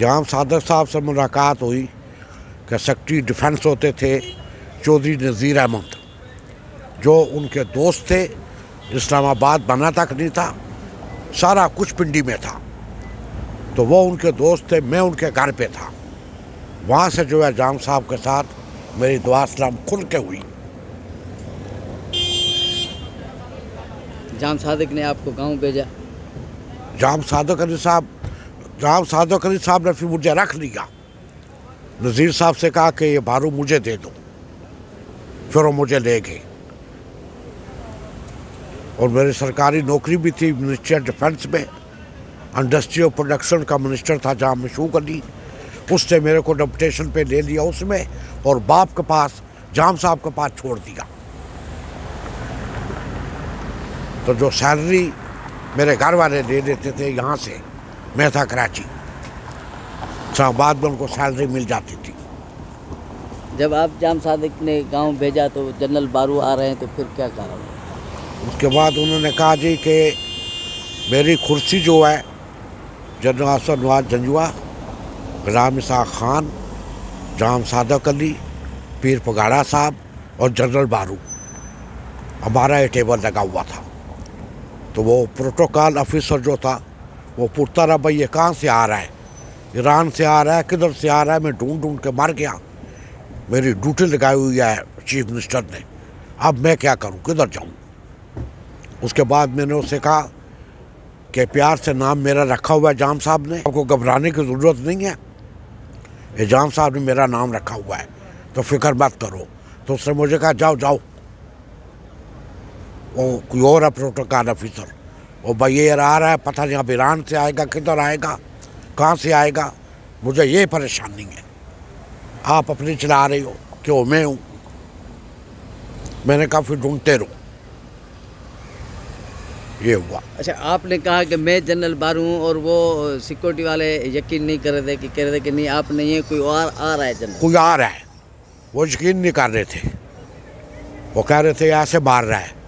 जहाँ सादक साहब से मुलाकात हुई कि सेक्रेटरी डिफेंस होते थे चौधरी नज़ीर अहमद, जो उनके दोस्त थे। इस्लामाबाद बना तक नहीं था, सारा कुछ पिंडी में था, तो वो उनके दोस्त थे, मैं उनके घर पे था। वहाँ से जो है जाम साहब के साथ मेरी दुआ सलाम खुल के हुई। जाम सादिक ने आपको गांव भेजा? जाम सादक अली साहब ने फिर मुझे रख लिया। नज़ीर साहब से कहा कि ये बारू मुझे दे दो, फिर वो मुझे ले गए। और मेरी सरकारी नौकरी भी थी मिनिस्ट्री ऑफ डिफेंस में, इंडस्ट्रियल प्रोडक्शन का मिनिस्टर था जहाँ मशूक अली, उसने मेरे को डेपुटेशन पे ले लिया उसमें, और बाप के पास जाम साहब के पास छोड़ दिया। तो जो सैलरी मेरे घर वाले ले लेते थे यहाँ से, मैं था कराची, इस्लामाबाद में उनको सैलरी मिल जाती थी। जब आप जाम सादिक ने गांव भेजा तो जनरल बारू आ रहे हैं, तो फिर क्या कहा? उसके बाद उन्होंने कहा जी कि मेरी कुर्सी जो है जनरल असद नवाज जंजुआ, गुलाम इसाक खान, जाम सादक अली, पीर पगाड़ा साहब और जनरल बारू, हमारा ये टेबल लगा हुआ था। तो वो प्रोटोकॉल ऑफिसर जो था वो पूछता रहा, भाई ये कहाँ से आ रहा है, ईरान से आ रहा है, किधर से आ रहा है। मैं ढूंढ ढूंढ के मर गया। मेरी ड्यूटी लगाई हुई है चीफ मिनिस्टर ने, अब मैं क्या करूं, किधर जाऊं। उसके बाद मैंने उससे कहा कि प्यार से नाम मेरा रखा हुआ है जाम साहब ने, आपको घबराने की ज़रूरत नहीं है, ये जाम साहब ने मेरा नाम रखा हुआ है, तो फिक्र मत करो। तो उसने मुझे कहा जाओ जाओ, वो कोई और है प्रोटोकॉल ऑफिसर, वो भाई ये आ रहा है, पता नहीं अब ईरान से आएगा, किधर आएगा, कहाँ से आएगा, मुझे ये परेशानी है। आप अपनी चला रही हो, क्यों मैं हूँ। मैंने कहा फिर ढूंढते रहो। ये हुआ। अच्छा, आपने कहा कि मैं जनरल बारू हूँ, और वो सिक्योरिटी वाले यकीन नहीं कर रहे थे, कि कह रहे थे कि नहीं आप नहीं है, कोई और आ रहा है जनरल। कोई आ रहा है, वो यकीन नहीं कर रहे थे, वो कह रहे थे ऐसे मार रहा है,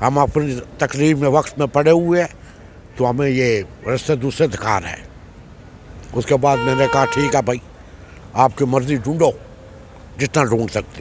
हम अपनी तकलीफ में वक्त में पड़े हुए हैं, तो हमें ये रास्ते दूसरे दिखा रहा है। उसके बाद मैंने कहा ठीक है भाई, आपकी मर्जी, ढूंढो जितना ढूंढ सकते हो।